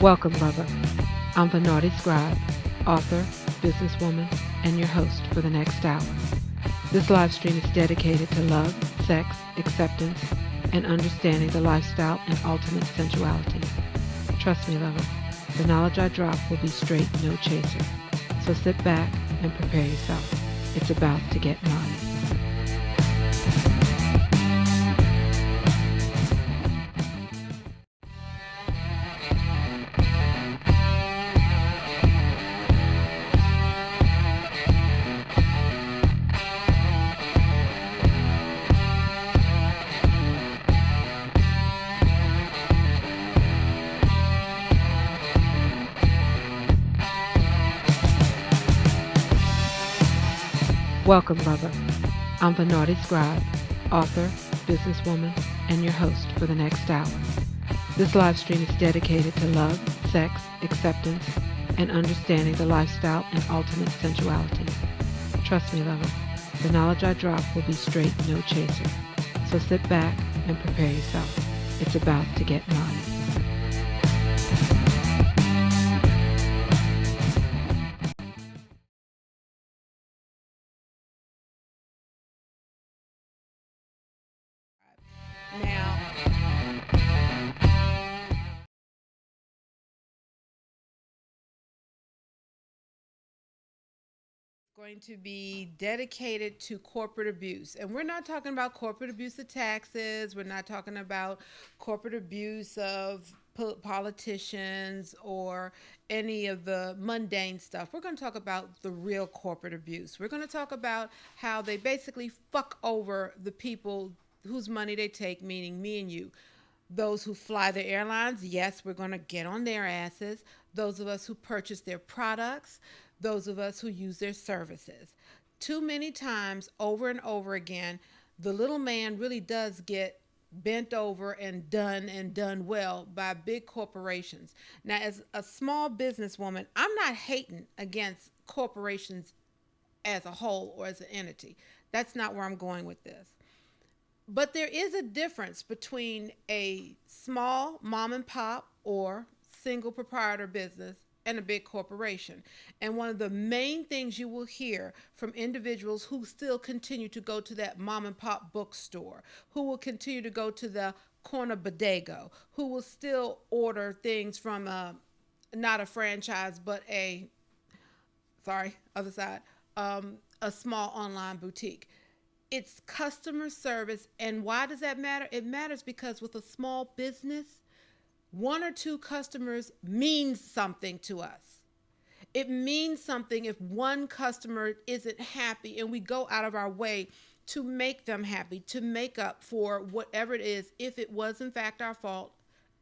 Welcome, lover. I'm the Naughtie Scribe, author, businesswoman, and your host for the next hour. This live stream is dedicated to love, sex, acceptance, and understanding the lifestyle and ultimate sensuality. Trust me, lover, the knowledge I drop will be straight, no chaser. So sit back and prepare yourself. It's about to get naughty. Welcome, lover. I'm the Naughtie Scribe, author, businesswoman, and your host for the next hour. This live stream is dedicated to love, sex, acceptance, and understanding the lifestyle and ultimate sensuality. Trust me, lover, the knowledge I drop will be straight, no chaser. So sit back and prepare yourself. It's about to get naughty. Now, going to be dedicated to corporate abuse. And we're not talking about corporate abuse of taxes. We're not talking about corporate abuse of politicians or any of the mundane stuff. We're going to talk about the real corporate abuse. We're going to talk about how they basically fuck over the people whose money they take, meaning me and you. Those who fly the airlines, yes, we're going to get on their asses. Those of us who purchase their products, those of us who use their services. Too many times, over and over again, the little man really does get bent over and done well by big corporations. Now, as a small businesswoman, I'm not hating against corporations as a whole or as an entity. That's not where I'm going with this. But there is a difference between a small mom and pop or single proprietor business and a big corporation. And one of the main things you will hear from individuals who still continue to go to that mom and pop bookstore, who will continue to go to the corner bodega, who will still order things from not a franchise, but other side, a small online boutique. It's customer service. And why does that matter? It matters because with a small business, one or two customers means something to us. It means something if one customer isn't happy and we go out of our way to make them happy, to make up for whatever it is, if it was in fact our fault.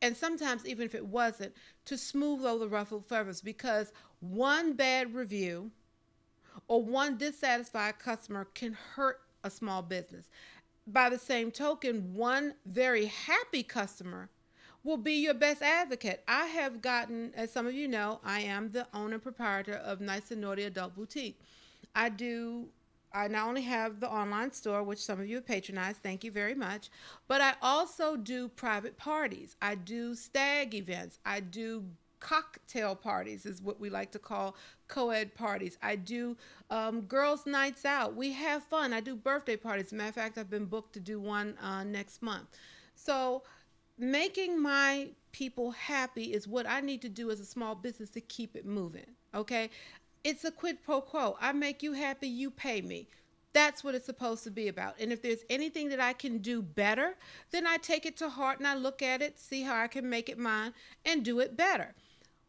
And sometimes, even if it wasn't, to smooth over the ruffled feathers, because one bad review or one dissatisfied customer can hurt a small business. By the same token, one very happy customer will be your best advocate. I have gotten, as some of you know, I am the owner and proprietor of Nyce and Naughtie Adult Boutique. I do. I not only have the online store, which some of you have patronized, thank you very much, but I also do private parties. I do stag events. I do cocktail parties, is what we like to call co-ed parties. I do girls' nights out. We have fun. I do birthday parties. As a matter of fact, I've been booked to do one next month. So making my people happy is what I need to do as a small business to keep it moving. Okay? It's a quid pro quo. I make you happy, you pay me. That's what it's supposed to be about. And if there's anything that I can do better, then I take it to heart and I look at it, see how I can make it mine, and do it better.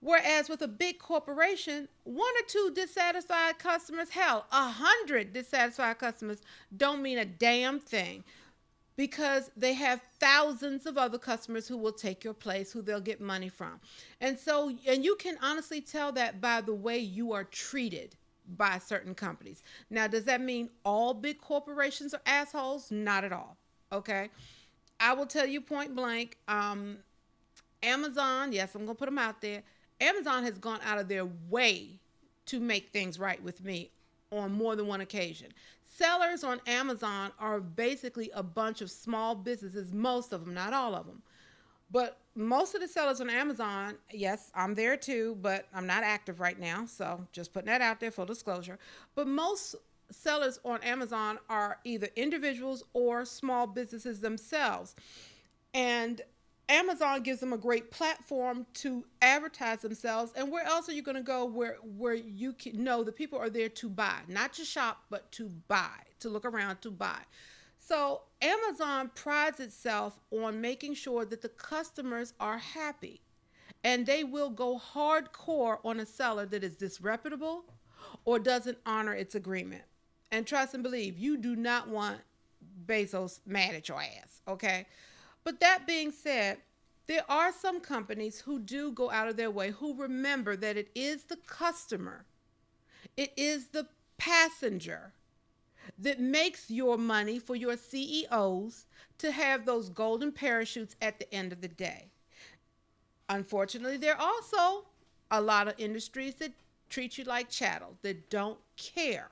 Whereas with a big corporation, one or two dissatisfied customers, hell, 100 dissatisfied customers don't mean a damn thing, because they have thousands of other customers who will take your place, who they'll get money from. And you can honestly tell that by the way you are treated by certain companies. Now, does that mean all big corporations are assholes? Not at all. Okay. I will tell you point blank, Amazon, yes, I'm going to put them out there. Amazon has gone out of their way to make things right with me on more than one occasion. Sellers on Amazon are basically a bunch of small businesses, most of them, not all of them, But most of the sellers on Amazon, yes, I'm there too, but I'm not active right now. So just putting that out there, full disclosure. But most sellers on Amazon are either individuals or small businesses themselves. And Amazon gives them a great platform to advertise themselves. And where else are you going to go where you can know the people are there to buy, not to shop, but to buy, to look around, to buy. So Amazon prides itself on making sure that the customers are happy, and they will go hardcore on a seller that is disreputable or doesn't honor its agreement. And trust and believe, you do not want Bezos mad at your ass, okay? But that being said, there are some companies who do go out of their way, who remember that it is the customer, it is the passenger that makes your money for your CEOs to have those golden parachutes at the end of the day. Unfortunately, there are also a lot of industries that treat you like chattel, that don't care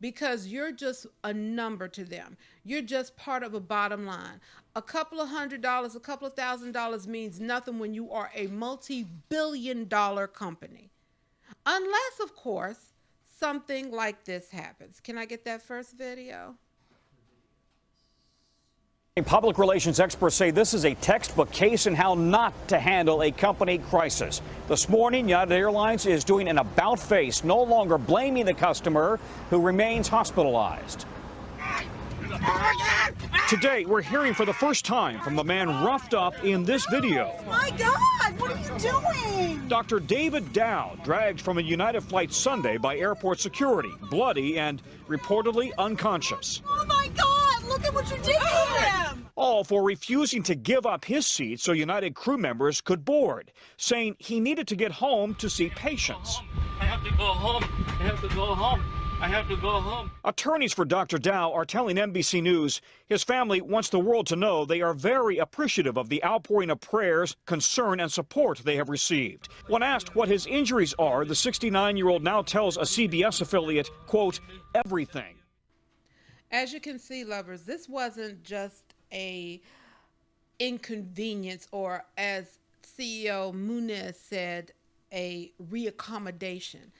because you're just a number to them. You're just part of a bottom line. A couple of $100, a couple of $1,000 means nothing when you are a multi-billion-dollar company. Unless, of course, something like this happens. Can I get that first video? Public relations experts say this is a textbook case in how not to handle a company crisis. This morning, United Airlines is doing an about-face, no longer blaming the customer who remains hospitalized. Today, we're hearing for the first time from the man roughed up in this video. My God, what are you doing? Dr. David Dow dragged from a United flight Sunday by airport security, bloody and reportedly unconscious. Oh my God, look at what you did to him. All for refusing to give up his seat so United crew members could board, saying he needed to get home to see patients. I have to go home. I have to go home. I have to go home. Attorneys for Dr. Dow are telling NBC News his family wants the world to know they are very appreciative of the outpouring of prayers, concern, and support they have received. When asked what his injuries are, the 69-year-old now tells a CBS affiliate, quote, everything. As you can see, lovers, this wasn't just a inconvenience or, as CEO Muniz said, a reaccommodation.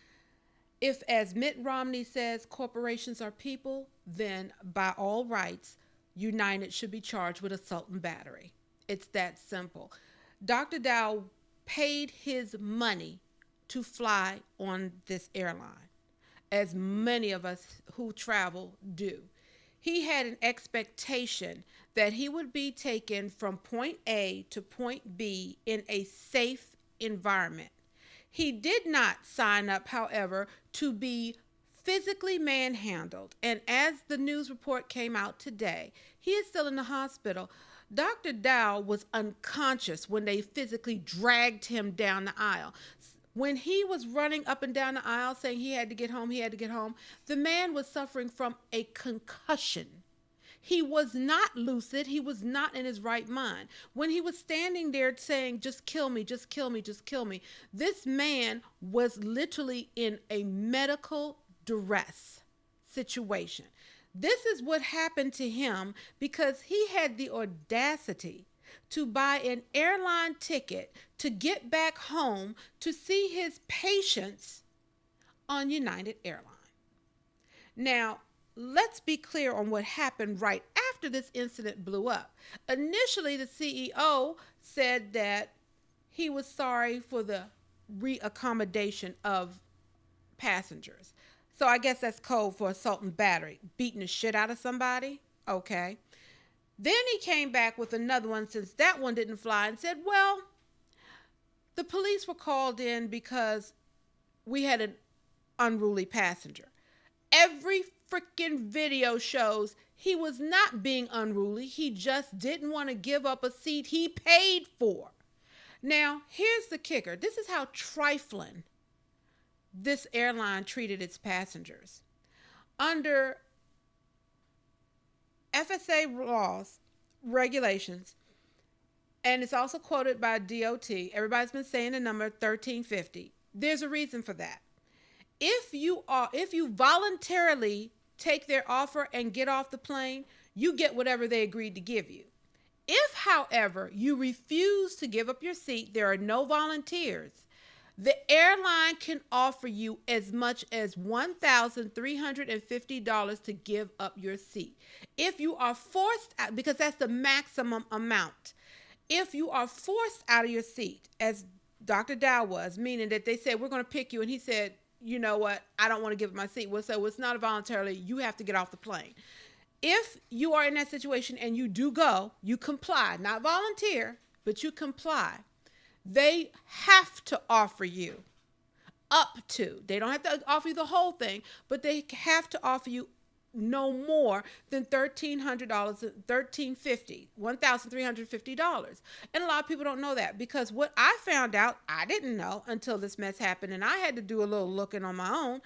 If, as Mitt Romney says, corporations are people, then by all rights, United should be charged with assault and battery. It's that simple. Dr. Dow paid his money to fly on this airline, as many of us who travel do. He had an expectation that he would be taken from point A to point B in a safe environment. He did not sign up, however, to be physically manhandled. And as the news report came out today, he is still in the hospital. Dr. Dow was unconscious when they physically dragged him down the aisle. When he was running up and down the aisle saying he had to get home, the man was suffering from a concussion. He was not lucid. He was not in his right mind. When he was standing there saying, just kill me, just kill me, just kill me, this man was literally in a medical duress situation. This is what happened to him because he had the audacity to buy an airline ticket to get back home to see his patients on United Airlines. Now, let's be clear on what happened right after this incident blew up. Initially, the CEO said that he was sorry for the reaccommodation of passengers. So I guess that's code for assault and battery, beating the shit out of somebody. Okay. Then he came back with another one since that one didn't fly and said, well, the police were called in because we had an unruly passenger. Every freaking video shows he was not being unruly. He just didn't want to give up a seat he paid for. Now, here's the kicker. This is how trifling this airline treated its passengers. Under FSA laws, regulations, and it's also quoted by DOT, everybody's been saying the number 1350. There's a reason for that. If you voluntarily take their offer and get off the plane, you get whatever they agreed to give you. If, however, you refuse to give up your seat, there are no volunteers. The airline can offer you as much as $1,350 to give up your seat. If you are forced out, because that's the maximum amount. If you are forced out of your seat, as Dr. Dow was, meaning that they said, we're going to pick you, and he said, you know what, I don't want to give up my seat. Well, so it's not voluntarily, you have to get off the plane. If you are in that situation and you do go, you comply, not volunteer, but you comply. They have to offer you up to, they don't have to offer you the whole thing, but they have to offer you no more than $1,350, $1,350. And a lot of people don't know that, because what I found out, I didn't know until this mess happened, and I had to do a little looking on my own,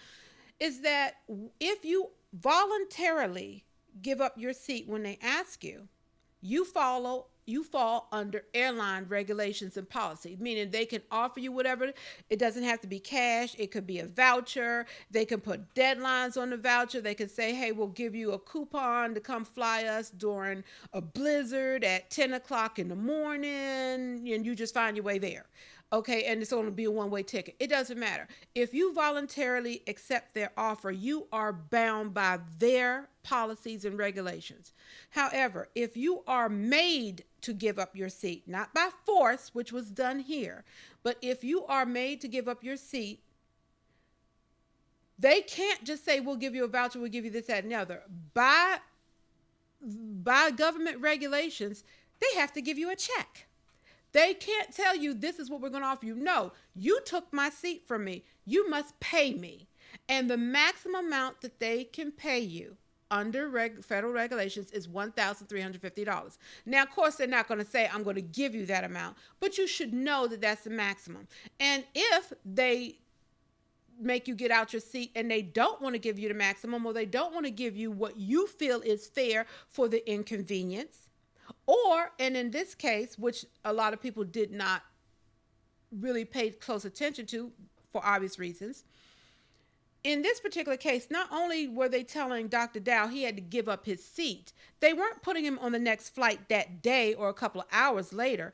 is that if you voluntarily give up your seat when they ask you, you fall under airline regulations and policy, meaning they can offer you whatever. It doesn't have to be cash. It could be a voucher. They can put deadlines on the voucher. They can say, hey, we'll give you a coupon to come fly us during a blizzard at 10 o'clock in the morning, and you just find your way there. Okay, and it's going to be a one-way ticket. It doesn't matter. If you voluntarily accept their offer, you are bound by their policies and regulations. However, if you are made to give up your seat, not by force, which was done here, but if you are made to give up your seat, they can't just say, we'll give you a voucher, we'll give you this, that, and the other. By government regulations, they have to give you a check. They can't tell you this is what we're going to offer you. No, you took my seat from me. You must pay me. And the maximum amount that they can pay you under federal regulations is $1,350. Now, of course, they're not going to say, I'm going to give you that amount, but you should know that that's the maximum. And if they make you get out your seat and they don't want to give you the maximum, or they don't want to give you what you feel is fair for the inconvenience, or, and in this case, which a lot of people did not really pay close attention to for obvious reasons, in this particular case, not only were they telling Dr. Dow he had to give up his seat, they weren't putting him on the next flight that day or a couple of hours later.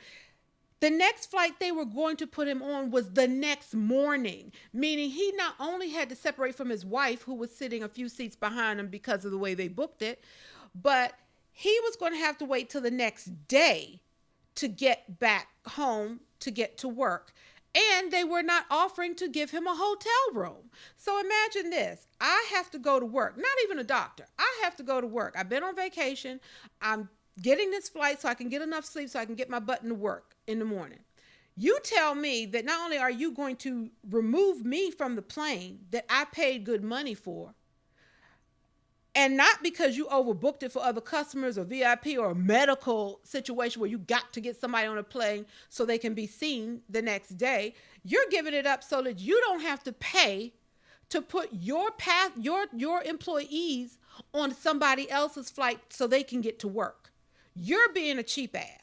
The next flight they were going to put him on was the next morning, meaning he not only had to separate from his wife, who was sitting a few seats behind him because of the way they booked it, but he was going to have to wait till the next day to get back home, to get to work. And they were not offering to give him a hotel room. So imagine this. I have to go to work, not even a doctor. I have to go to work. I've been on vacation. I'm getting this flight so I can get enough sleep so I can get my butt into work in the morning. You tell me that not only are you going to remove me from the plane that I paid good money for, and not because you overbooked it for other customers or VIP or a medical situation where you got to get somebody on a plane so they can be seen the next day, you're giving it up so that you don't have to pay to put your employees on somebody else's flight so they can get to work. You're being a cheap ass.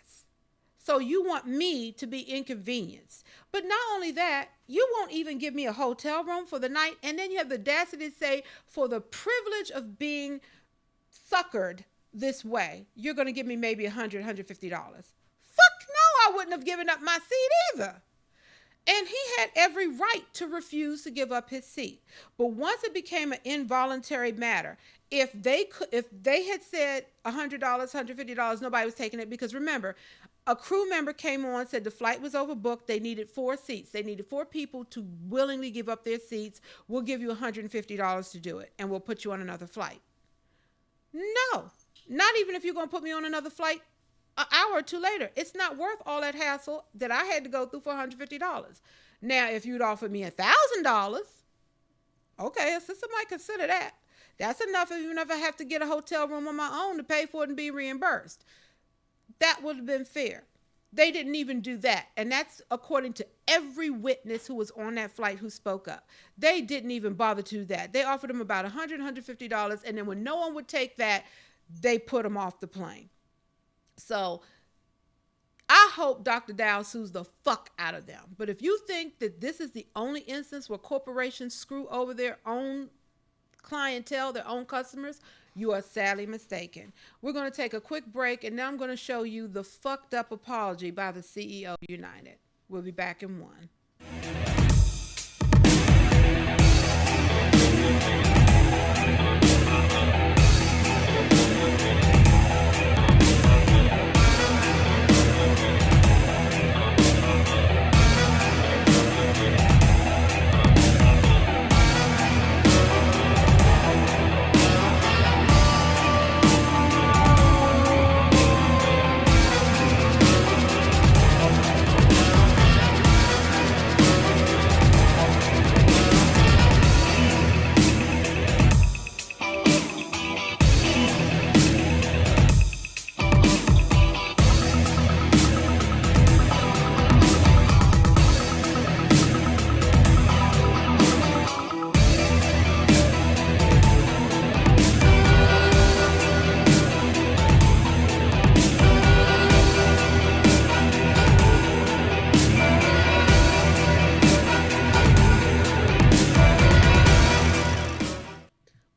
So you want me to be inconvenienced. But not only that, you won't even give me a hotel room for the night. And then you have the audacity to say, for the privilege of being suckered this way, you're going to give me maybe $100, $150. Fuck no, I wouldn't have given up my seat either. And he had every right to refuse to give up his seat. But once it became an involuntary matter, if they had said $100, $150, nobody was taking it, because remember, a crew member came on, said the flight was overbooked. They needed 4 seats. They needed 4 people to willingly give up their seats. We'll give you $150 to do it, and we'll put you on another flight. No, not even if you're going to put me on another flight an hour or two later. It's not worth all that hassle that I had to go through for $150. Now, if you'd offered me $1,000, okay, a sister might consider that. That's enough even if I have to get a hotel room on my own to pay for it and be reimbursed. That would have been fair. They didn't even do that. And that's according to every witness who was on that flight who spoke up. They didn't even bother to do that. They offered him about $100, $150. And then when no one would take that, they put him off the plane. So I hope Dr. Dow sues the fuck out of them. But if you think that this is the only instance where corporations screw over their own clientele, their own customers, you are sadly mistaken. We're going to take a quick break, and now I'm going to show you the fucked up apology by the CEO of United. We'll be back in one.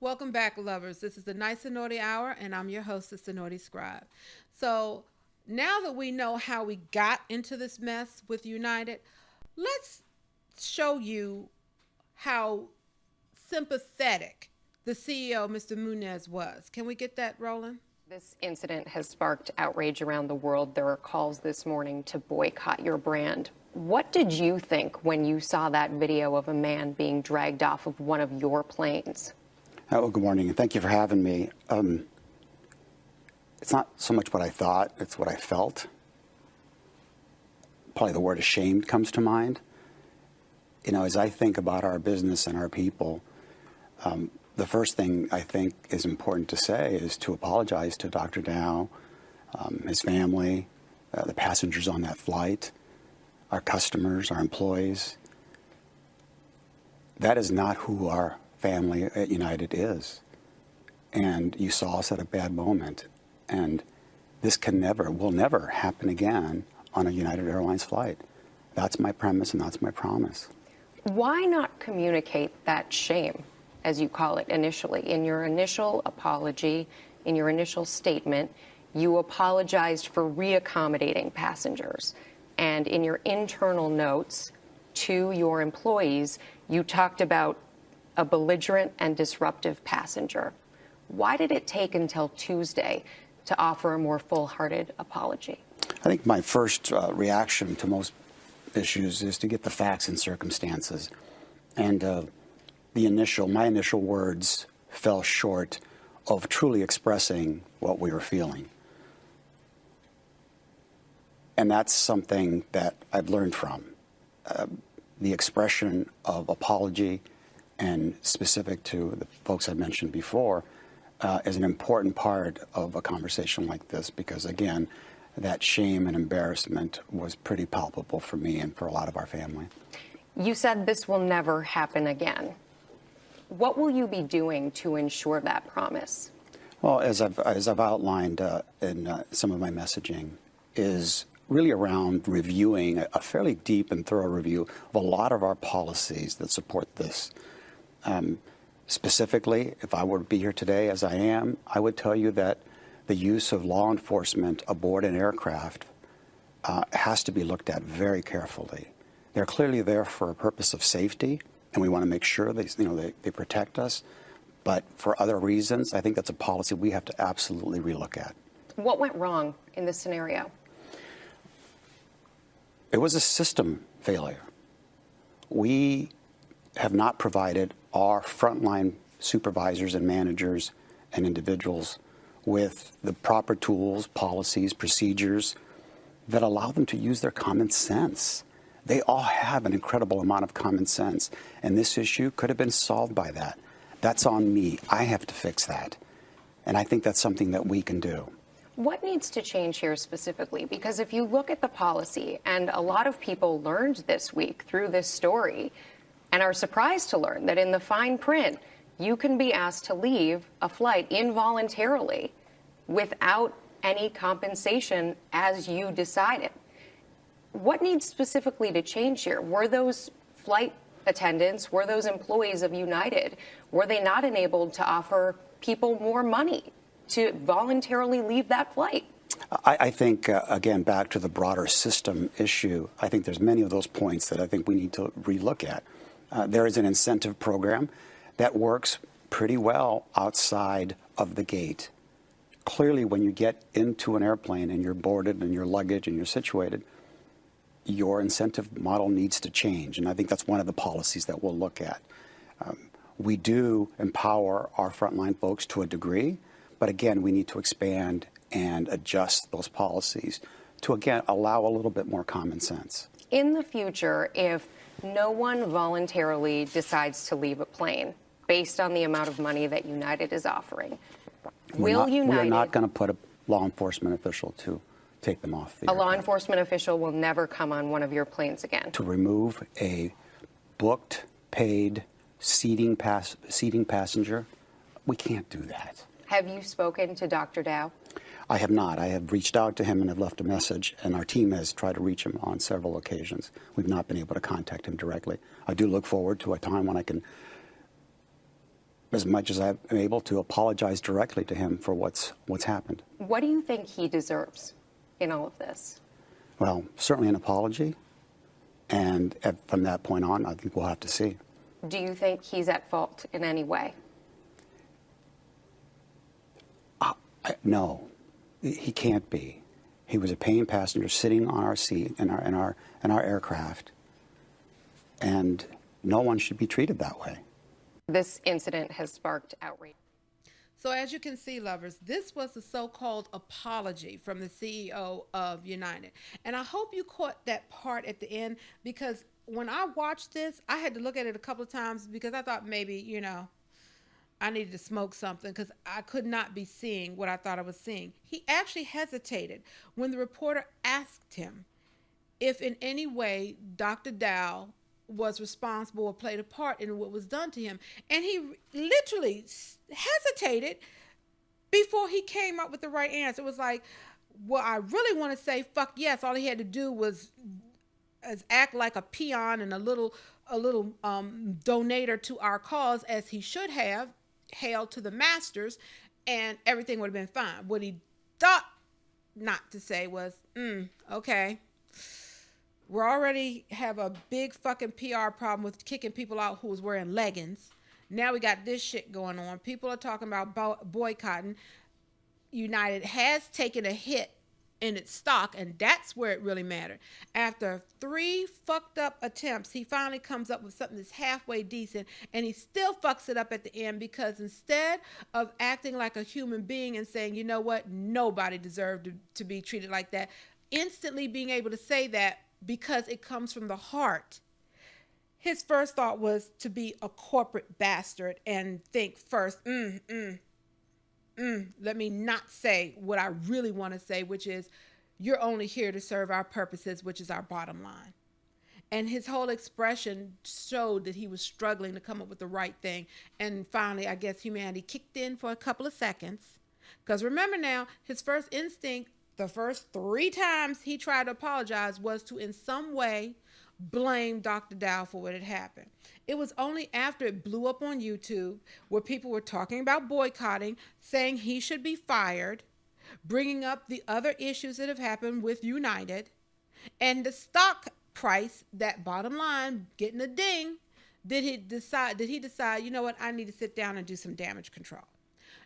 Welcome back, lovers. This is the Nyce and Naughtie Hour, and I'm your hostess, the Naughtie Scribe. So now that we know how we got into this mess with United, let's show you how sympathetic the CEO, Mr. Munez, was. Can we get that rolling? This incident has sparked outrage around the world. There are calls this morning to boycott your brand. What did you think when you saw that video of a man being dragged off of one of your planes? Oh, good morning, and thank you for having me. It's not so much what I thought, it's what I felt. Probably the word ashamed comes to mind. You know, as I think about our business and our people, the first thing I think is important to say is to apologize to Dr. Dow, his family, the passengers on that flight, our customers, our employees. That is not who our family at United is. And you saw us at a bad moment. And this will never happen again on a United Airlines flight. That's my premise and that's my promise. Why not communicate that shame, as you call it initially? In your initial apology, in your initial statement, you apologized for reaccommodating passengers. And in your internal notes to your employees, you talked about a belligerent and disruptive passenger. Why did it take until Tuesday to offer a more full-hearted apology? I think my first reaction to most issues is to get the facts and circumstances. And my initial words fell short of truly expressing what we were feeling. And that's something that I've learned from. The expression of apology, and specific to the folks I mentioned before, is an important part of a conversation like this because, again, that shame and embarrassment was pretty palpable for me and for a lot of our family. You said this will never happen again. What will you be doing to ensure that promise? Well, as I've outlined in some of my messaging, is really around reviewing a fairly deep and thorough review of a lot of our policies that support this. Specifically, if I were to be here today as I am, I would tell you that the use of law enforcement aboard an aircraft has to be looked at very carefully. They're clearly there for a purpose of safety, and we want to make sure they protect us. But for other reasons, I think that's a policy we have to absolutely relook at. What went wrong in this scenario? It was a system failure. We have not provided our frontline supervisors and managers and individuals with the proper tools, policies, procedures that allow them to use their common sense. They all have an incredible amount of common sense, and this issue could have been solved by that. That's on me. I have to fix that. And I think that's something that we can do. What needs to change here specifically? Because if you look at the policy, and a lot of people learned this week through this story and are surprised to learn that in the fine print, you can be asked to leave a flight involuntarily without any compensation as you decided. What needs specifically to change here? Were those flight attendants were those employees of United? Were they not enabled to offer people more money to voluntarily leave that flight? I think, again, back to the broader system issue, I think there's many of those points that I think we need to relook at. There is an incentive program that works pretty well outside of the gate. Clearly, when you get into an airplane and you're boarded and your luggage and you're situated, your incentive model needs to change. And I think that's one of the policies that we'll look at. We do empower our frontline folks to a degree, but again, we need to expand and adjust those policies to, again, allow a little bit more common sense. In the future, if no one voluntarily decides to leave a plane based on the amount of money that United is offering, we are not going to put a law enforcement official to take them off the aircraft. A law enforcement official will never come on one of your planes again. To remove a booked, paid, seating passenger, we can't do that. Have you spoken to Dr. Dow? I have not. I have reached out to him and have left a message, and our team has tried to reach him on several occasions. We've not been able to contact him directly. I do look forward to a time when I can, as much as I'm able to, apologize directly to him for what's happened. What do you think he deserves in all of this? Well, certainly an apology, and from that point on, I think we'll have to see. Do you think he's at fault in any way? No, he can't be. He was a paying passenger sitting on our seat in our aircraft, and no one should be treated that way. This incident has sparked outrage. So as you can see, lovers, this was the so-called apology from the CEO of United. And I hope you caught that part at the end, because when I watched this, I had to look at it a couple of times because I thought maybe, I needed to smoke something because I could not be seeing what I thought I was seeing. He actually hesitated when the reporter asked him if in any way Dr. Dow was responsible or played a part in what was done to him. And he literally hesitated before he came up with the right answer. It was like, well, I really want to say, fuck yes. All he had to do was act like a peon and a little donator to our cause, as he should have, hail to the masters, and everything would have been fine. What he thought not to say was, okay, we already have a big fucking PR problem with kicking people out who was wearing leggings. Now we got this shit going on. People are talking about boycotting. United has taken a hit in its stock, and that's where it really mattered. After 3 fucked up attempts, he finally comes up with something that's halfway decent, and he still fucks it up at the end, because instead of acting like a human being and saying, you know what, nobody deserved to be treated like that, instantly being able to say that because it comes from the heart, his first thought was to be a corporate bastard and think first, let me not say what I really want to say, which is, you're only here to serve our purposes, which is our bottom line. And his whole expression showed that he was struggling to come up with the right thing. And finally, I guess humanity kicked in for a couple of seconds. Because remember now, his first instinct, the first 3 times he tried to apologize, was to in some way blame Dr. Dow for what had happened. It was only after it blew up on YouTube, where people were talking about boycotting, saying he should be fired, bringing up the other issues that have happened with United, and the stock price, that bottom line, getting a ding, did he decide, you know what, I need to sit down and do some damage control.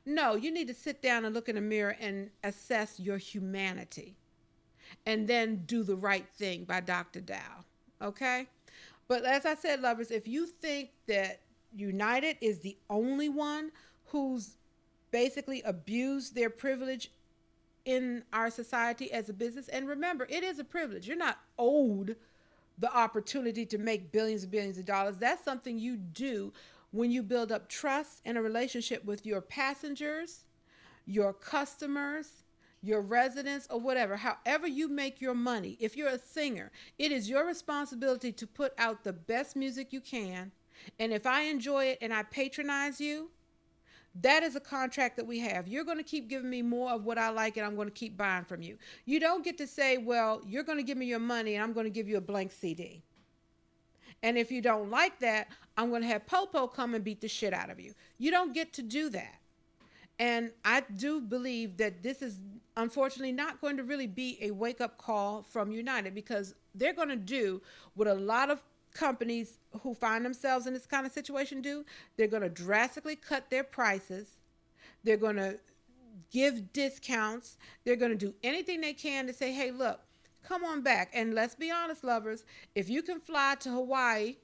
No, you need to sit down and look in the mirror and assess your humanity, and then do the right thing by Dr. Dow. Okay? But as I said, lovers, if you think that United is the only one who's basically abused their privilege in our society as a business, and remember, it is a privilege. You're not owed the opportunity to make billions and billions of dollars. That's something you do when you build up trust and a relationship with your passengers, your customers, your residents, or whatever. However you make your money, if you're a singer, it is your responsibility to put out the best music you can. And if I enjoy it and I patronize you, that is a contract that we have. You're going to keep giving me more of what I like, and I'm going to keep buying from you. You don't get to say, well, you're going to give me your money and I'm going to give you a blank CD. And if you don't like that, I'm going to have Popo come and beat the shit out of you. You don't get to do that. And I do believe that this is unfortunately not going to really be a wake up call from United, because they're going to do what a lot of companies who find themselves in this kind of situation do. They're going to drastically cut their prices. They're going to give discounts. They're going to do anything they can to say, hey, look, come on back. And let's be honest, lovers, if you can fly to Hawaii,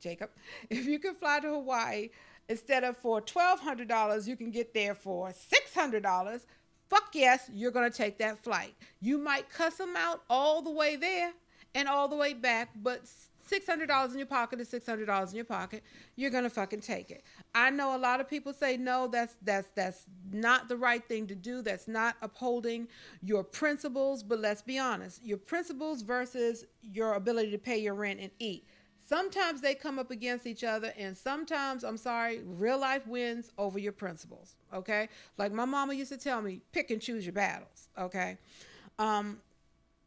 Jacob, if you can fly to Hawaii, instead of for $1,200, you can get there for $600. Fuck yes, you're going to take that flight. You might cuss them out all the way there and all the way back, but $600 in your pocket is $600 in your pocket. You're going to fucking take it. I know a lot of people say, no, that's not the right thing to do. That's not upholding your principles. But let's be honest, your principles versus your ability to pay your rent and eat. Sometimes they come up against each other, and sometimes, I'm sorry, real life wins over your principles, okay? Like my mama used to tell me, pick and choose your battles, okay?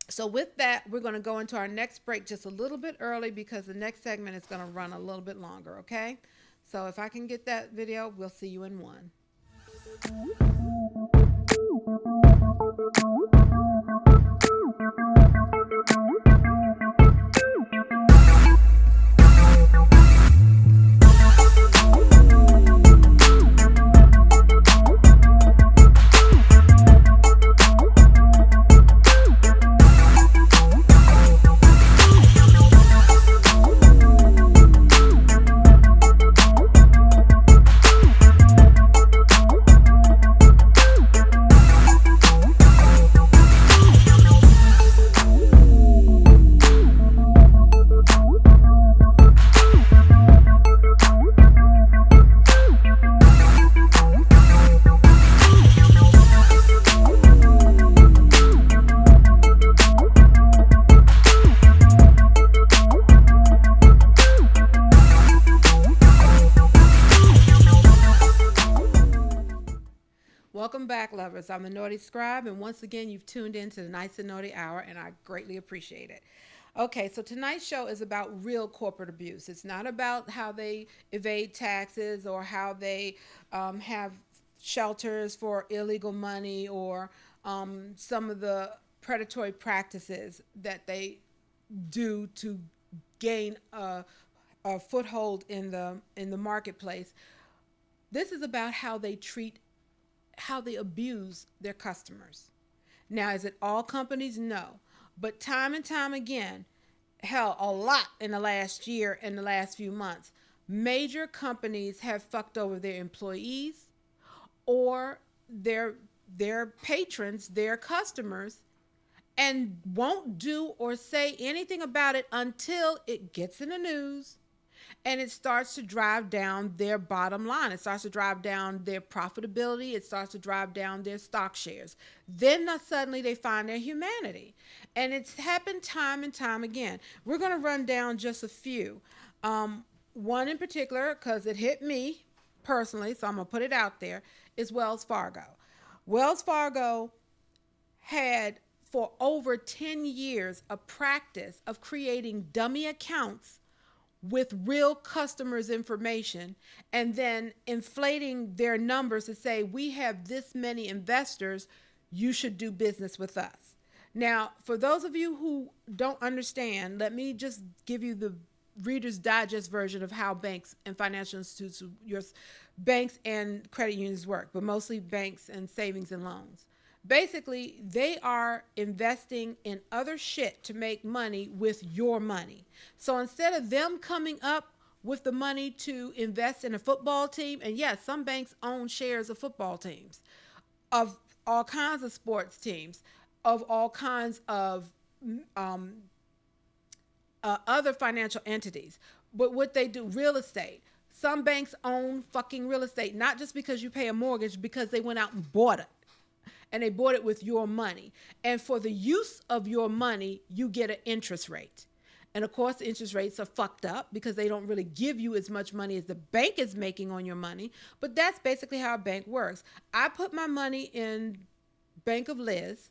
So with that, we're going to go into our next break just a little bit early, because the next segment is going to run a little bit longer, okay? So if I can get that video, we'll see you in one. Welcome back, lovers. I'm the Naughty Scribe, and once again, you've tuned in to the Nyce and Naughty Hour, and I greatly appreciate it. Okay, so tonight's show is about real corporate abuse. It's not about how they evade taxes or how they have shelters for illegal money, or some of the predatory practices that they do to gain a foothold in the marketplace. This is about how they abuse their customers. Now, is it all companies? No. But time and time again, hell, a lot in the last year and the last few months, major companies have fucked over their employees or their patrons, their customers, and won't do or say anything about it until it gets in the news. And it starts to drive down their bottom line. It starts to drive down their profitability. It starts to drive down their stock shares. Then suddenly they find their humanity. And it's happened time and time again. We're going to run down just a few. One in particular, because it hit me personally, so I'm going to put it out there, is Wells Fargo. Wells Fargo had for over 10 years a practice of creating dummy accounts with real customers' information and then inflating their numbers to say, we have this many investors, you should do business with us. Now, for those of you who don't understand, let me just give you the Reader's Digest version of how banks and financial institutes, your banks and credit unions work, but mostly banks and savings and loans. Basically, they are investing in other shit to make money with your money. So instead of them coming up with the money to invest in a football team, and yes, some banks own shares of football teams, of all kinds of sports teams, of all kinds of other financial entities. But what they do, real estate. Some banks own fucking real estate, not just because you pay a mortgage, because they went out and bought it. And they bought it with your money. And for the use of your money, you get an interest rate. And of course, the interest rates are fucked up because they don't really give you as much money as the bank is making on your money. But that's basically how a bank works. I put my money in Bank of Liz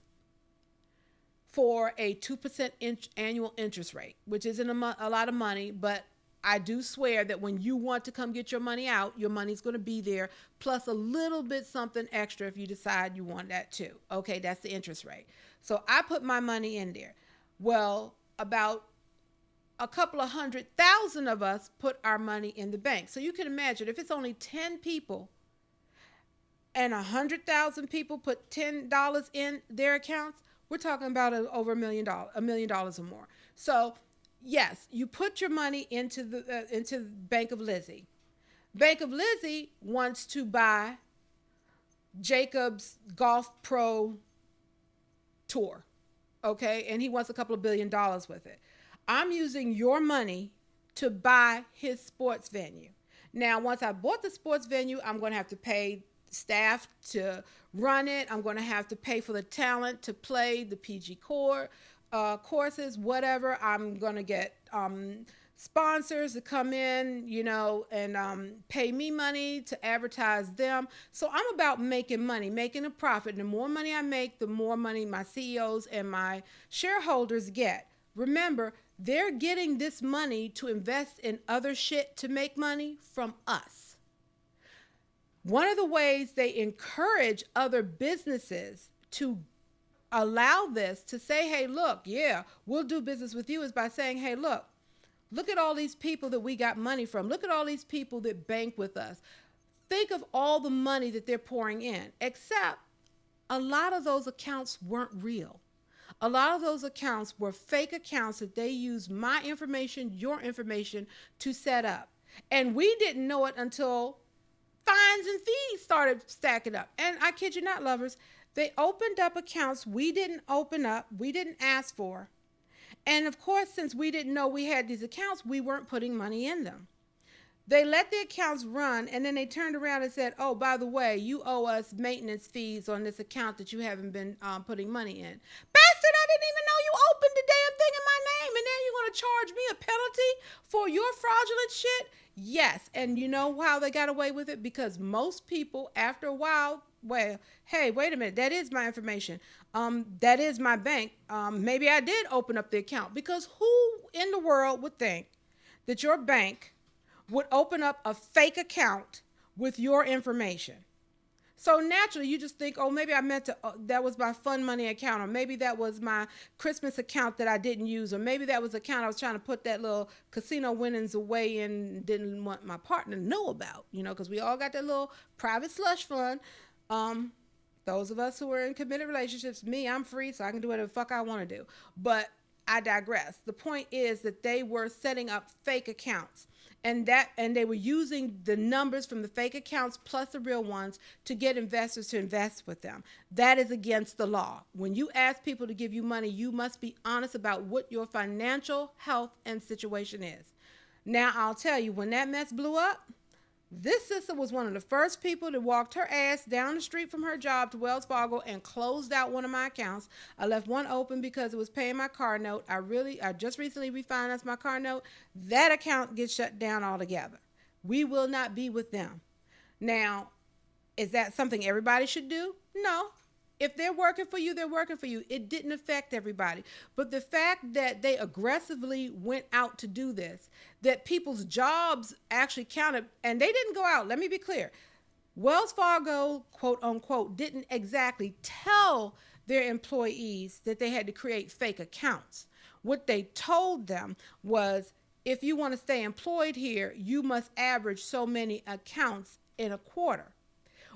for a 2% annual interest rate, which isn't a lot of money, but I do swear that when you want to come get your money out, your money's going to be there, plus a little bit something extra if you decide you want that too. Okay, that's the interest rate. So I put my money in there. Well, about a couple of 100,000 of us put our money in the bank. So you can imagine if it's only 10 people and 100,000 people put $10 in their accounts, we're talking about over $1 million or more. So yes, you put your money into the Bank of Lizzie. Bank of Lizzie wants to buy Jacob's Golf Pro Tour, okay? And he wants a couple of $1 billion with it. I'm using your money to buy his sports venue. Now, once I bought the sports venue, I'm going to have to pay staff to run it. I'm going to have to pay for the talent to play the PG courses, whatever. I'm going to get sponsors to come in, and pay me money to advertise them. So I'm about making money, making a profit. The more money I make, the more money my CEOs and my shareholders get. Remember, they're getting this money to invest in other shit to make money from us. One of the ways they encourage other businesses to allow this, to say, hey, look, yeah, we'll do business with you, is by saying, hey, look at all these people that we got money from. Look at all these people that bank with us. Think of all the money that they're pouring in, except a lot of those accounts weren't real. A lot of those accounts were fake accounts that they used my information, your information to set up. And we didn't know it until fines and fees started stacking up. And I kid you not, lovers, they opened up accounts we didn't open up, we didn't ask for. And of course, since we didn't know we had these accounts, we weren't putting money in them. They let the accounts run, and then they turned around and said, oh, by the way, you owe us maintenance fees on this account that you haven't been putting money in. Bastard, I didn't even know you opened the damn thing in my name, and now you're going to charge me a penalty for your fraudulent shit? Yes, and you know how they got away with it? Because most people, after a while, well, hey, wait a minute, that is my information. That is my bank. Maybe I did open up the account, because who in the world would think that your bank would open up a fake account with your information? So naturally, you just think, oh, maybe I meant to, that was my fund money account, or maybe that was my Christmas account that I didn't use, or maybe that was the account I was trying to put that little casino winnings away in and didn't want my partner to know about, because we all got that little private slush fund. Those of us who are in committed relationships, me, I'm free, so I can do whatever the fuck I want to do. But I digress. The point is that they were setting up fake accounts. And they were using the numbers from the fake accounts plus the real ones to get investors to invest with them. That is against the law. When you ask people to give you money, you must be honest about what your financial health and situation is. Now, I'll tell you, when that mess blew up, this sister was one of the first people that walked her ass down the street from her job to Wells Fargo and closed out one of my accounts. I left one open because it was paying my car note. I just recently refinanced my car note. That account gets shut down altogether. We will not be with them. Now, is that something everybody should do? No. If they're working for you, they're working for you. It didn't affect everybody. But the fact that they aggressively went out to do this, that people's jobs actually counted, and they didn't go out. Let me be clear. Wells Fargo, quote unquote, didn't exactly tell their employees that they had to create fake accounts. What they told them was, if you want to stay employed here, you must average so many accounts in a quarter.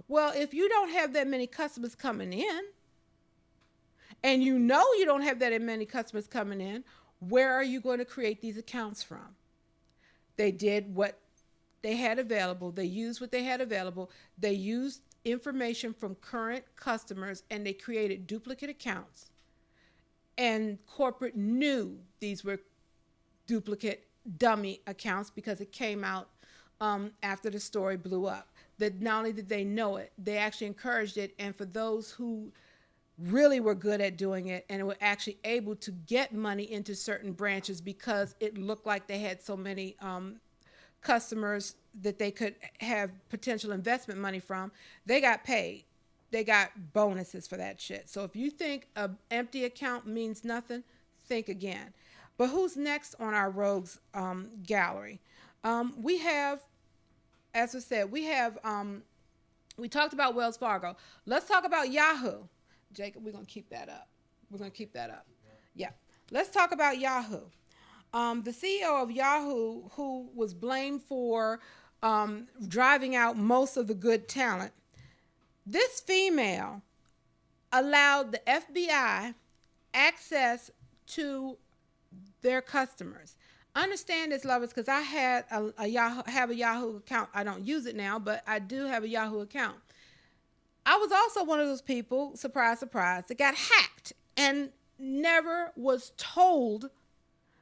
Well, if you don't have that many customers coming in, and you don't have that many customers coming in, where are you going to create these accounts from? They did what they had available. They used what they had available. They used information from current customers, and they created duplicate accounts. And corporate knew these were duplicate dummy accounts because it came out after the story blew up. That not only did they know it, they actually encouraged it. And for those who really were good at doing it and were actually able to get money into certain branches because it looked like they had so many customers that they could have potential investment money from, they got paid. they got bonuses for that shit. So if you think an empty account means nothing, think again. But who's next on our rogues gallery? We have, as I said, we talked about Wells Fargo. Let's talk about Yahoo. Jacob, we're going to keep that up. Yeah. Let's talk about Yahoo. The CEO of Yahoo, who was blamed for driving out most of the good talent, this female allowed the FBI access to their customers. Understand this, lovers, because I had a Yahoo account. I don't use it now, but I do have a Yahoo account. I was also one of those people, surprise, surprise, that got hacked and never was told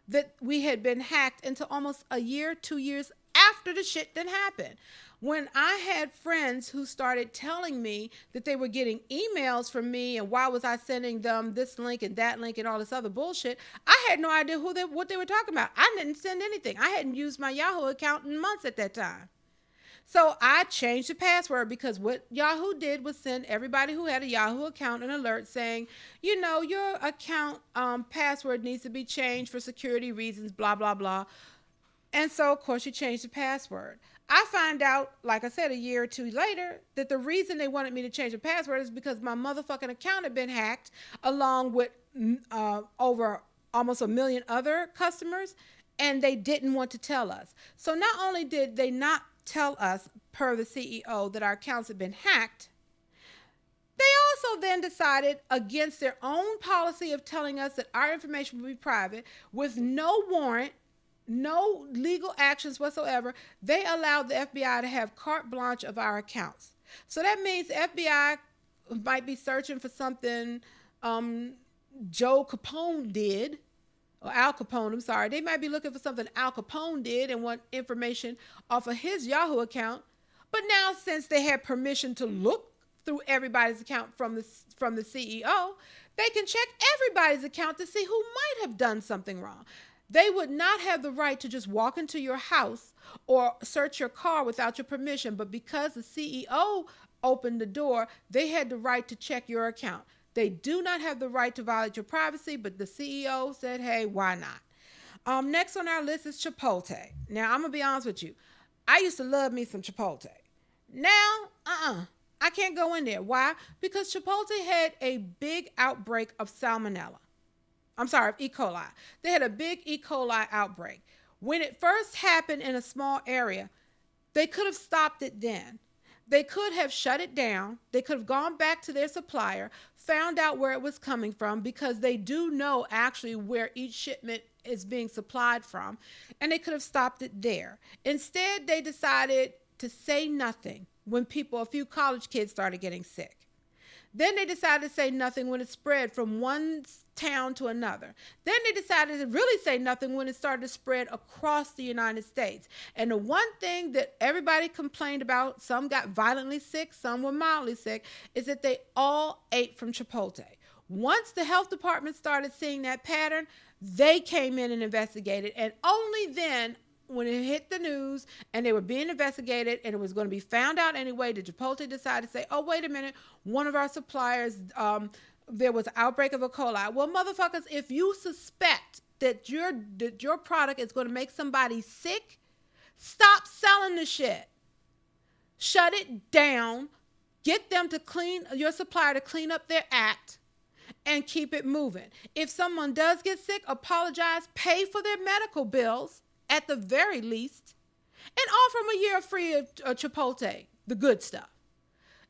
that we had been hacked until almost a year, 2 years after the shit didn't happen. When I had friends who started telling me that they were getting emails from me and why was I sending them this link and that link and all this other bullshit, I had no idea what they were talking about. I didn't send anything. I hadn't used my Yahoo account in months at that time. So I changed the password because what Yahoo did was send everybody who had a Yahoo account an alert saying, you know, your account password needs to be changed for security reasons, blah, blah, blah. And so, of course, you changed the password. I find out, like I said, a year or two later, that the reason they wanted me to change the password is because my motherfucking account had been hacked along with over almost 1 million other customers, and they didn't want to tell us. So not only did they not tell us, per the CEO, that our accounts had been hacked, they also then decided, against their own policy of telling us that our information would be private, with no warrant, no legal actions whatsoever, they allowed the FBI to have carte blanche of our accounts. So that means the FBI might be searching for something Joe Capone did, or Al Capone, I'm sorry. They might be looking for something Al Capone did and want information off of his Yahoo account. But now, since they had permission to look through everybody's account from the CEO, they can check everybody's account to see who might have done something wrong. They would not have the right to just walk into your house or search your car without your permission. But because the CEO opened the door, they had the right to check your account. They do not have the right to violate your privacy, but the CEO said, hey, why not? Next on our list is Chipotle. Now, I'm going to be honest with you. I used to love me some Chipotle. Now, I can't go in there. Why? Because Chipotle had a big outbreak of salmonella. I'm sorry, of E. coli. They had a big E. coli outbreak. When it first happened in a small area, they could have stopped it then. They could have shut it down. They could have gone back to their supplier, found out where it was coming from, because they do know actually where each shipment is being supplied from, and they could have stopped it there. Instead, they decided to say nothing when a few college kids started getting sick. Then they decided to say nothing when it spread from one town to another. Then they decided to really say nothing when it started to spread across the United States. And the one thing that everybody complained about, some got violently sick, some were mildly sick, is that they all ate from Chipotle. Once the health department started seeing that pattern, they came in and investigated. And only then, when it hit the news and they were being investigated and it was going to be found out anyway, did Chipotle decide to say, oh, wait a minute, one of our suppliers, there was an outbreak of E. coli. Well, motherfuckers, if you suspect that your product is going to make somebody sick, stop selling the shit. Shut it down. Get them to your supplier to clean up their act and keep it moving. If someone does get sick, apologize, pay for their medical bills at the very least, and offer them a year free of Chipotle, the good stuff,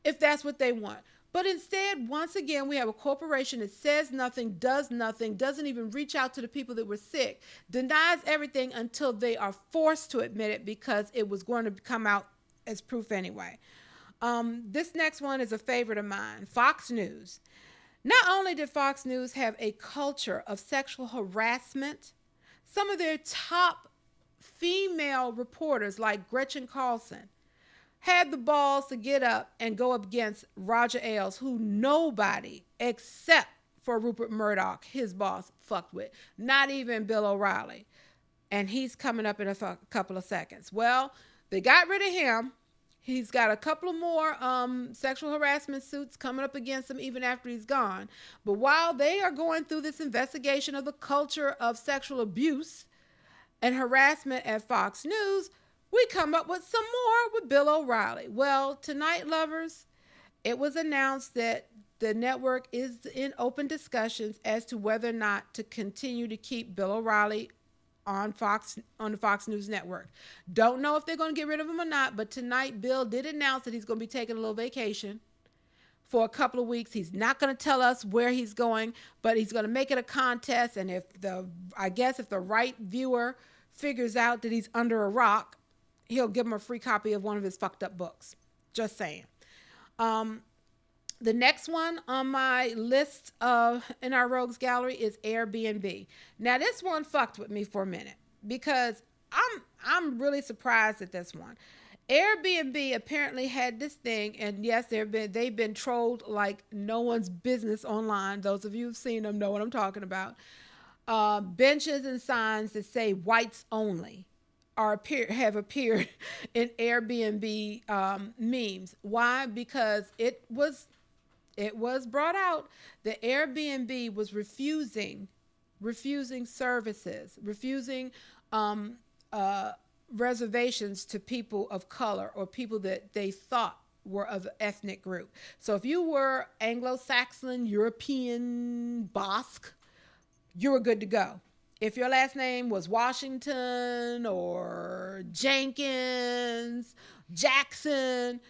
if that's what they want. But instead, once again, we have a corporation that says nothing, doesn't even reach out to the people that were sick, denies everything until they are forced to admit it because it was going to come out as proof anyway. This next one is a favorite of mine, Fox News. Not only did Fox News have a culture of sexual harassment, some of their top female reporters, like Gretchen Carlson, had the balls to get up and go up against Roger Ailes, who nobody except for Rupert Murdoch, his boss, fucked with. Not even Bill O'Reilly. And he's coming up in a couple of seconds. Well, they got rid of him. He's got a couple of more sexual harassment suits coming up against him even after he's gone. But while they are going through this investigation of the culture of sexual abuse and harassment at Fox News, we come up with some more with Bill O'Reilly. Well, tonight, lovers, it was announced that the network is in open discussions as to whether or not to continue to keep Bill O'Reilly on the Fox News network. Don't know if they're going to get rid of him or not, but tonight Bill did announce that he's going to be taking a little vacation for a couple of weeks. He's not going to tell us where he's going, but he's going to make it a contest, and if the right viewer figures out that he's under a rock, he'll give him a free copy of one of his fucked up books. Just saying. The next one on my list in our Rogues Gallery is Airbnb. Now, this one fucked with me for a minute because I'm really surprised at this one. Airbnb apparently had this thing, and yes, they've been trolled like no one's business online. Those of you who've seen them know what I'm talking about. Benches and signs that say whites only have appeared in Airbnb memes. Why? Because it was brought out that Airbnb was refusing services, refusing reservations to people of color or people that they thought were of the ethnic group. So if you were Anglo-Saxon, European, Basque, you were good to go. If your last name was Washington or Jenkins, Jackson,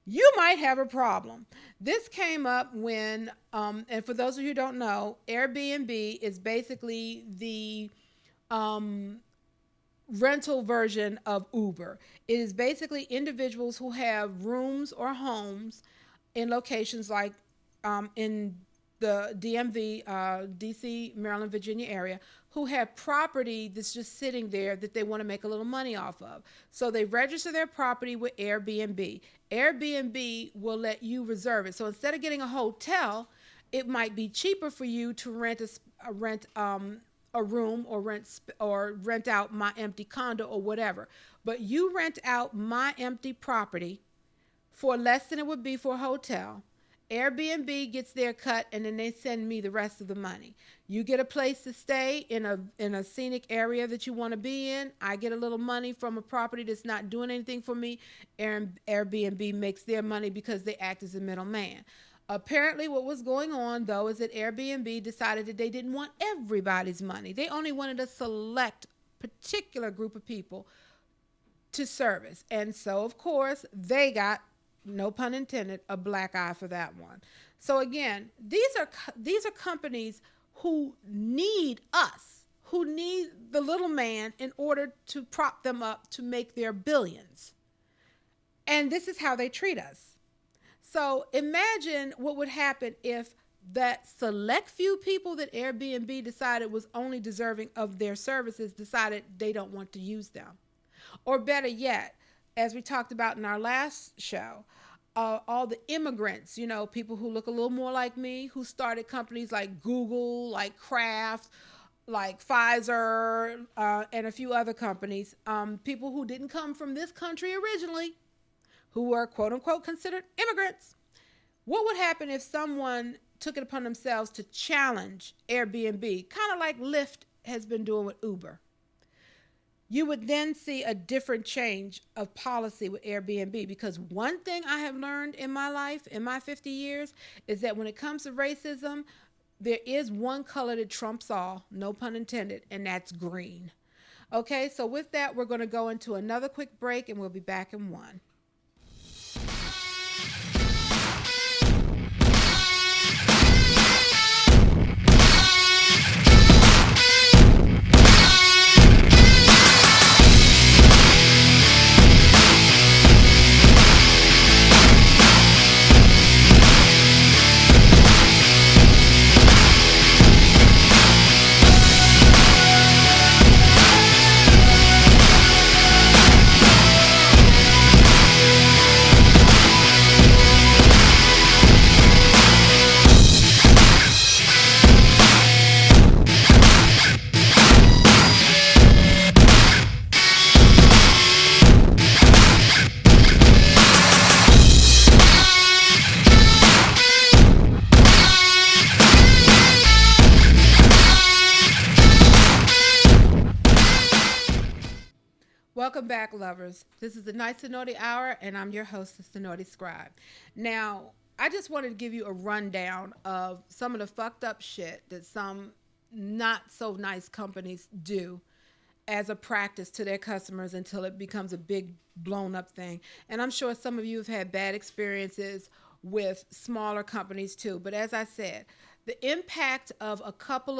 you might have a problem. This came up when, and for those of you who don't know, Airbnb is basically the rental version of Uber. It is basically individuals who have rooms or homes in locations like in the DMV, DC, Maryland, Virginia area, who have property that's just sitting there that they want to make a little money off of. So they register their property with Airbnb. Airbnb will let you reserve it. So instead of getting a hotel, it might be cheaper for you to rent a room or rent out my empty condo or whatever. But you rent out my empty property for less than it would be for a hotel. Airbnb gets their cut, and then they send me the rest of the money. You get a place to stay in a scenic area that you want to be in. I get a little money from a property that's not doing anything for me. Airbnb makes their money because they act as a middleman. Apparently what was going on, though, is that Airbnb decided that they didn't want everybody's money. They only wanted a select particular group of people to service. And so, of course, they got, no pun intended, a black eye for that one. So again, these are companies who need us, who need the little man in order to prop them up to make their billions. And this is how they treat us. So imagine what would happen if that select few people that Airbnb decided was only deserving of their services decided they don't want to use them. Or better yet, as we talked about in our last show, all the immigrants, people who look a little more like me, who started companies like Google, like Kraft, like Pfizer, and a few other companies, people who didn't come from this country originally, who were quote unquote considered immigrants. What would happen if someone took it upon themselves to challenge Airbnb, kind of like Lyft has been doing with Uber? You would then see a different change of policy with Airbnb, because one thing I have learned in my life, in my 50 years, is that when it comes to racism, there is one color that trumps all, no pun intended, and that's green. Okay, so with that, we're going to go into another quick break, and we'll be back in one. Welcome back, lovers. This is the Nyce and Naughtie Hour, and I'm your hostess, the Naughtie Scribe. Now, I just wanted to give you a rundown of some of the fucked up shit that some not so nice companies do as a practice to their customers until it becomes a big blown up thing. And I'm sure some of you have had bad experiences with smaller companies too. But as I said, the impact of a couple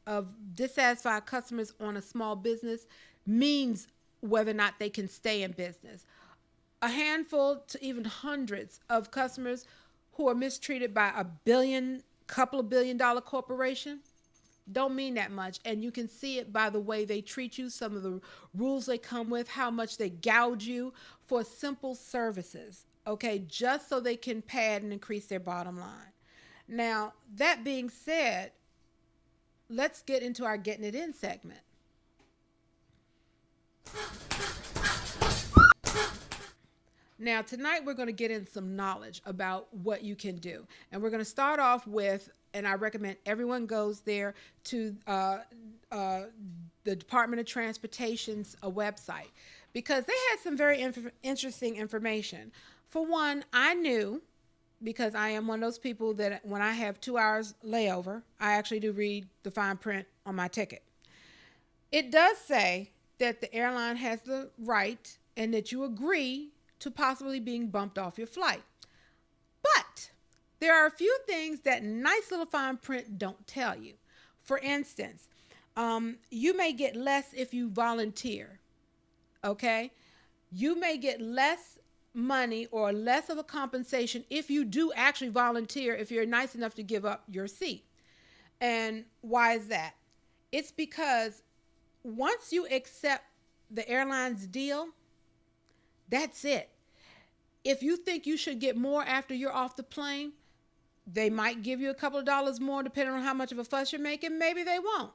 of dissatisfied customers on a small business means whether or not they can stay in business. A handful to even hundreds of customers who are mistreated by couple of billion dollar corporation don't mean that much. And you can see it by the way they treat you, some of the rules they come with, how much they gouge you for simple services, okay, just so they can pad and increase their bottom line. Now, that being said, let's get into our Getting It In segment. Now, tonight we're going to get in some knowledge about what you can do. And we're going to start off with, and I recommend everyone goes there to the Department of Transportation's website, because they had some very interesting information. For one, I knew, because I am one of those people that when I have 2 hours layover, I actually do read the fine print on my ticket. It does say that the airline has the right and that you agree to possibly being bumped off your flight. But there are a few things that nice little fine print don't tell you. For instance, you may get less if you volunteer, okay? You may get less money or less of a compensation if you do actually volunteer, if you're nice enough to give up your seat. And why is that? It's because once you accept the airline's deal, that's it. If you think you should get more after you're off the plane, they might give you a couple of dollars more depending on how much of a fuss you're making. Maybe they won't.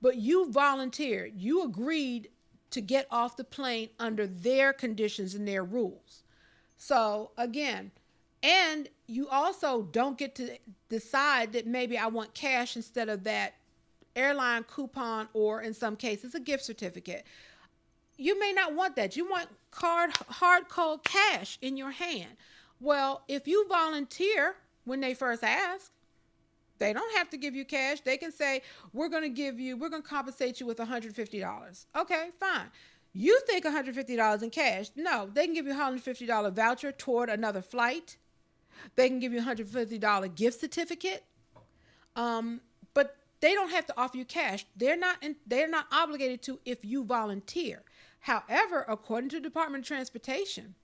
But you volunteered. You agreed to get off the plane under their conditions and their rules. So again, and you also don't get to decide that maybe I want cash instead of that airline coupon, or in some cases a gift certificate. You may not want that. You want hard cold cash in your hand. Well, if you volunteer when they first ask, they don't have to give you cash. They can say, we're going to compensate you with $150. Okay, fine. You think $150 in cash. No, they can give you a $150 voucher toward another flight. They can give you a $150 gift certificate. But they don't have to offer you cash. They're not obligated to if you volunteer. However, according to the Department of Transportation,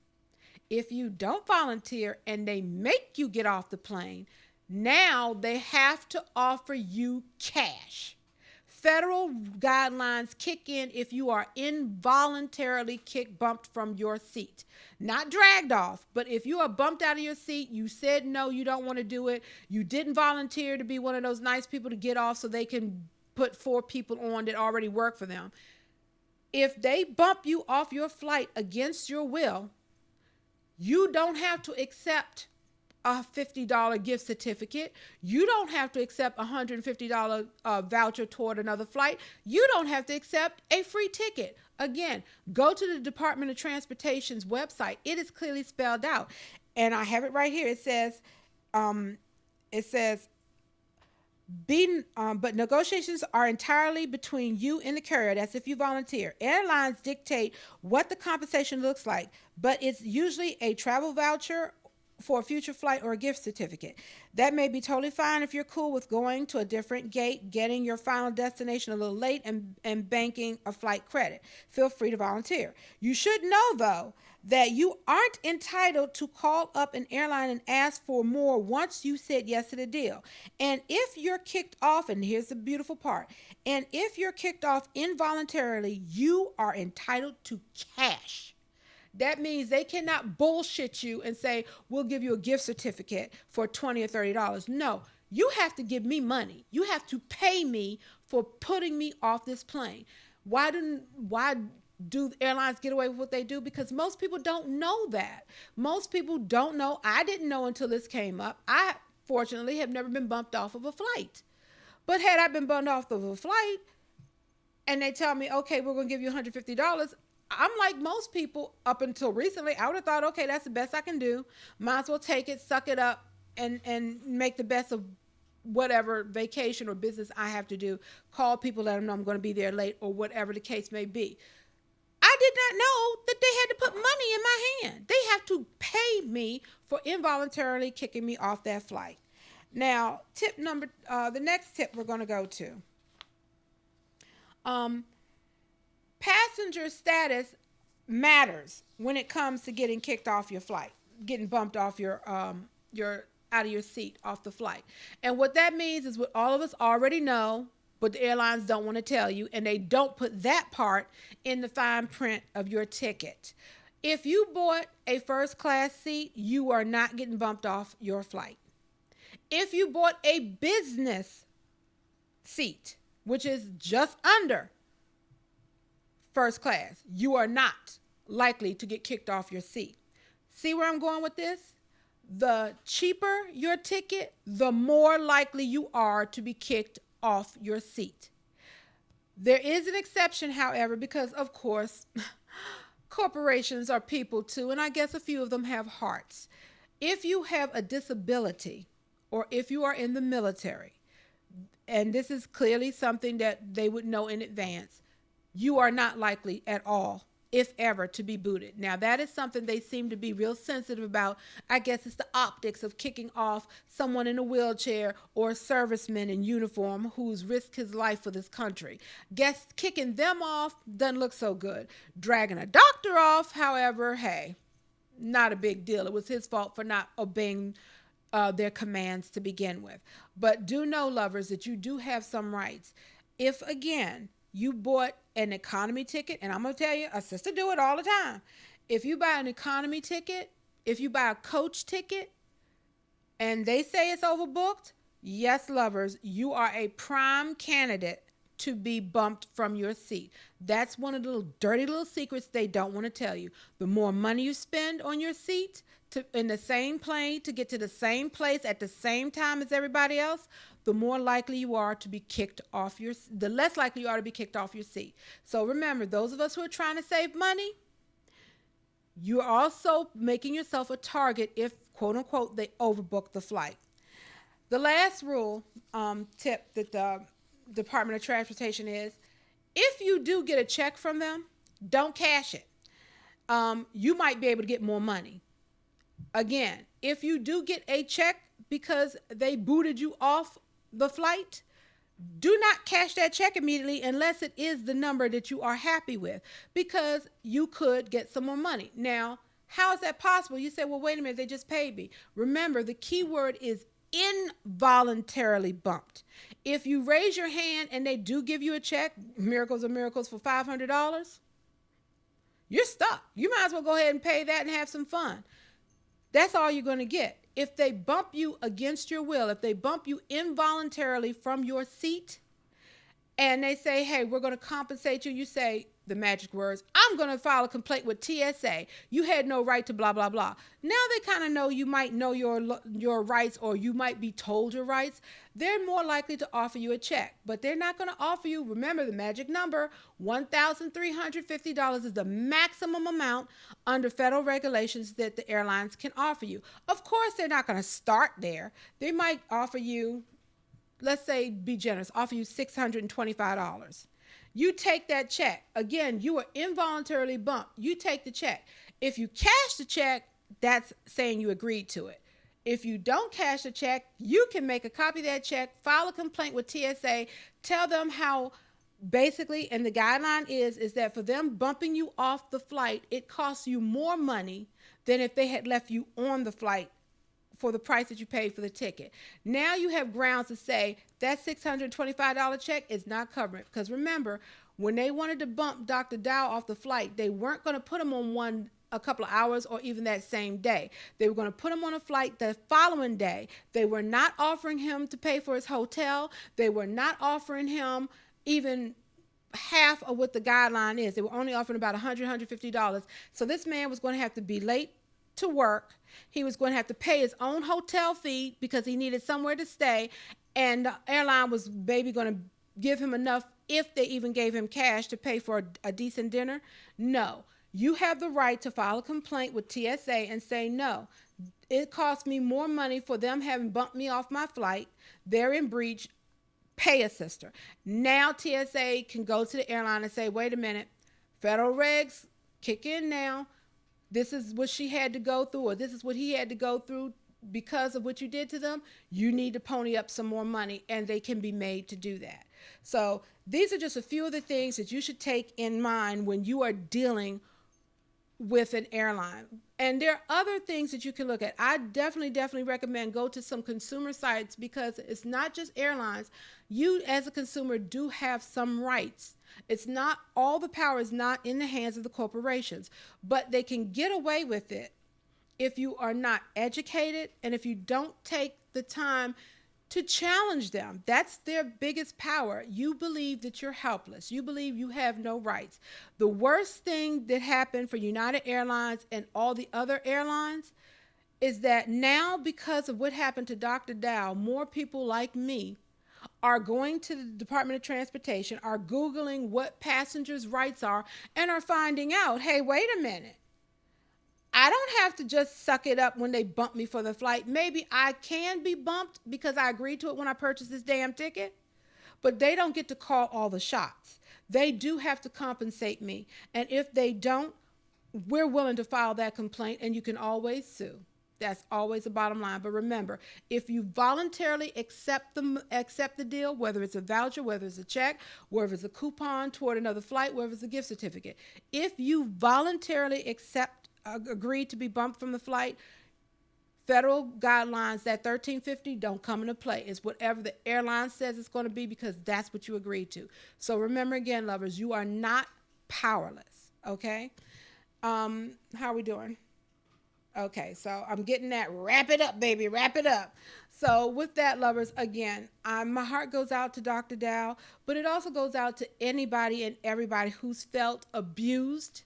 if you don't volunteer and they make you get off the plane, now they have to offer you cash. Federal guidelines kick in if you are involuntarily bumped from your seat. Not dragged off, but if you are bumped out of your seat, you said no, you don't want to do it, you didn't volunteer to be one of those nice people to get off so they can put 4 people on that already work for them. If they bump you off your flight against your will, you don't have to accept a $50 gift certificate. You don't have to accept a $150 voucher toward another flight. You don't have to accept a free ticket. Again, go to the Department of Transportation's website. It is clearly spelled out. And I have it right here. It says, but negotiations are entirely between you and the carrier. That's if you volunteer. Airlines dictate what the compensation looks like, but it's usually a travel voucher for a future flight or a gift certificate. That may be totally fine if you're cool with going to a different gate, getting your final destination a little late, and banking a flight credit. Feel free to volunteer. You should know, though, that you aren't entitled to call up an airline and ask for more once you said yes to the deal. And if you're kicked off, and here's the beautiful part, and if you're kicked off involuntarily, you are entitled to cash. That means they cannot bullshit you and say, we'll give you a gift certificate for $20 or $30. No, you have to give me money. You have to pay me for putting me off this plane. Why do airlines get away with what they do? Because most people don't know that. Most people don't know. I didn't know until this came up. I, fortunately, have never been bumped off of a flight. But had I been bumped off of a flight and they tell me, okay, we're going to give you $150, I'm like most people up until recently. I would have thought, okay, that's the best I can do. Might as well take it, suck it up, and make the best of whatever vacation or business I have to do. Call people, let them know I'm going to be there late or whatever the case may be. I did not know that they had to put money in my hand. They have to pay me for involuntarily kicking me off that flight. Now, the next tip we're going to go to. Passenger status matters when it comes to getting kicked off your flight, getting bumped off your out of your seat off the flight. And what that means is what all of us already know, but the airlines don't want to tell you, and they don't put that part in the fine print of your ticket. If you bought a first class seat, you are not getting bumped off your flight. If you bought a business seat, which is just under first class, you are not likely to get kicked off your seat. See where I'm going with this? The cheaper your ticket, the more likely you are to be kicked off your seat. There is an exception, however, because of course, corporations are people too, and I guess a few of them have hearts. If you have a disability or if you are in the military, and this is clearly something that they would know in advance, you are not likely at all, if ever, to be booted. Now, that is something they seem to be real sensitive about. I guess it's the optics of kicking off someone in a wheelchair or a serviceman in uniform who's risked his life for this country. Guess kicking them off doesn't look so good. Dragging a doctor off, however, hey, not a big deal. It was his fault for not obeying their commands to begin with. But do know, lovers, that you do have some rights. If, again, you bought an economy ticket, and I'm going to tell you, a sister do it all the time. If you buy an economy ticket, if you buy a coach ticket, and they say it's overbooked, yes, lovers, you are a prime candidate to be bumped from your seat. That's one of the little dirty little secrets they don't want to tell you. The more money you spend on your seat in the same plane to get to the same place at the same time as everybody else, the more likely you are to be kicked off the less likely you are to be kicked off your seat. So remember, those of us who are trying to save money, you're also making yourself a target if, quote unquote, they overbook the flight. The last rule, tip that the Department of Transportation is, if you do get a check from them, don't cash it. You might be able to get more money. Again, if you do get a check because they booted you off the flight, do not cash that check immediately unless it is the number that you are happy with, because you could get some more money. Now, how is that possible? You say, well, wait a minute, they just paid me. Remember, the key word is involuntarily bumped. If you raise your hand and they do give you a check, miracles are miracles, for $500, you're stuck. You might as well go ahead and pay that and have some fun. That's all you're going to get. If they bump you against your will, if they bump you involuntarily from your seat, and they say, hey, we're going to compensate you, you say the magic words, I'm going to file a complaint with TSA. You had no right to blah, blah, blah. Now they kind of know you might know your rights, or you might be told your rights. They're more likely to offer you a check, but they're not going to offer you, remember the magic number, $1,350 is the maximum amount under federal regulations that the airlines can offer you. Of course, they're not going to start there. They might offer you, let's say, be generous, offer you $625. You take that check. Again, you are involuntarily bumped. You take the check. If you cash the check, that's saying you agreed to it. If you don't cash the check, you can make a copy of that check, file a complaint with TSA, tell them how basically, and the guideline is that for them bumping you off the flight, it costs you more money than if they had left you on the flight for the price that you paid for the ticket. Now you have grounds to say that $625 check is not covering it. Because remember, when they wanted to bump Dr. Dow off the flight, they weren't going to put him on a couple of hours or even that same day. They were going to put him on a flight the following day. They were not offering him to pay for his hotel. They were not offering him even half of what the guideline is. They were only offering about $100, $150. So this man was going to have to be late to work. He was going to have to pay his own hotel fee because he needed somewhere to stay, and the airline was maybe going to give him enough if they even gave him cash to pay for a decent dinner. No, you have the right to file a complaint with TSA and say, no, it cost me more money for them having bumped me off my flight. They're in breach. Pay a sister. Now TSA can go to the airline and say, wait a minute, federal regs kick in now. This is what she had to go through, or this is what he had to go through because of what you did to them. You need to pony up some more money, and they can be made to do that. So these are just a few of the things that you should take in mind when you are dealing with an airline. And there are other things that you can look at. I definitely recommend go to some consumer sites, because it's not just airlines. You as a consumer do have some rights. It's not, all the power is not in the hands of the corporations, but they can get away with it if you are not educated and if you don't take the time to challenge them. That's their biggest power. You believe that you're helpless. You believe you have no rights. The worst thing that happened for United Airlines and all the other airlines is that now, because of what happened to Dr. Dow, more people like me are going to the Department of Transportation, are Googling what passengers' rights are, and are finding out, hey, wait a minute. I don't have to just suck it up when they bump me for the flight. Maybe I can be bumped because I agreed to it when I purchased this damn ticket, but they don't get to call all the shots. They do have to compensate me. And if they don't, we're willing to file that complaint, and you can always sue. That's always the bottom line. But remember, if you voluntarily accept the deal, whether it's a voucher, whether it's a check, whether it's a coupon toward another flight, whether it's a gift certificate, if you voluntarily agree to be bumped from the flight, federal guidelines, that $13.50 don't come into play. It's whatever the airline says it's going to be, because that's what you agreed to. So remember again, lovers, you are not powerless. Okay. How are we doing? Okay, so I'm getting that. Wrap it up, baby. Wrap it up. So with that, lovers, again, my heart goes out to Dr. Dow, but it also goes out to anybody and everybody who's felt abused,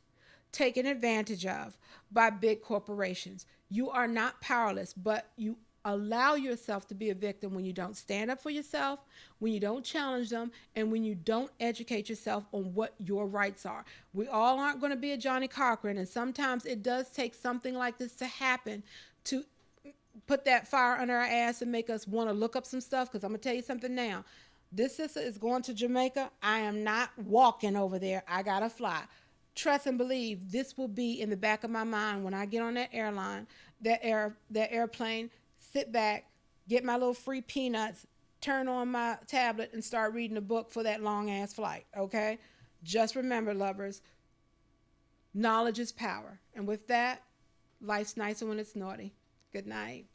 taken advantage of by big corporations. You are not powerless, but you allow yourself to be a victim when you don't stand up for yourself, when you don't challenge them, and when you don't educate yourself on what your rights are. We all aren't going to be a Johnny Cochran, and sometimes it does take something like this to happen to put that fire under our ass and make us want to look up some stuff, because I'm going to tell you something now. This sister is going to Jamaica. I am not walking over there. I got to fly. Trust and believe this will be in the back of my mind when I get on that airline, that airplane, sit back, get my little free peanuts, turn on my tablet, and start reading a book for that long-ass flight, okay? Just remember, lovers, knowledge is power. And with that, life's nicer when it's naughty. Good night.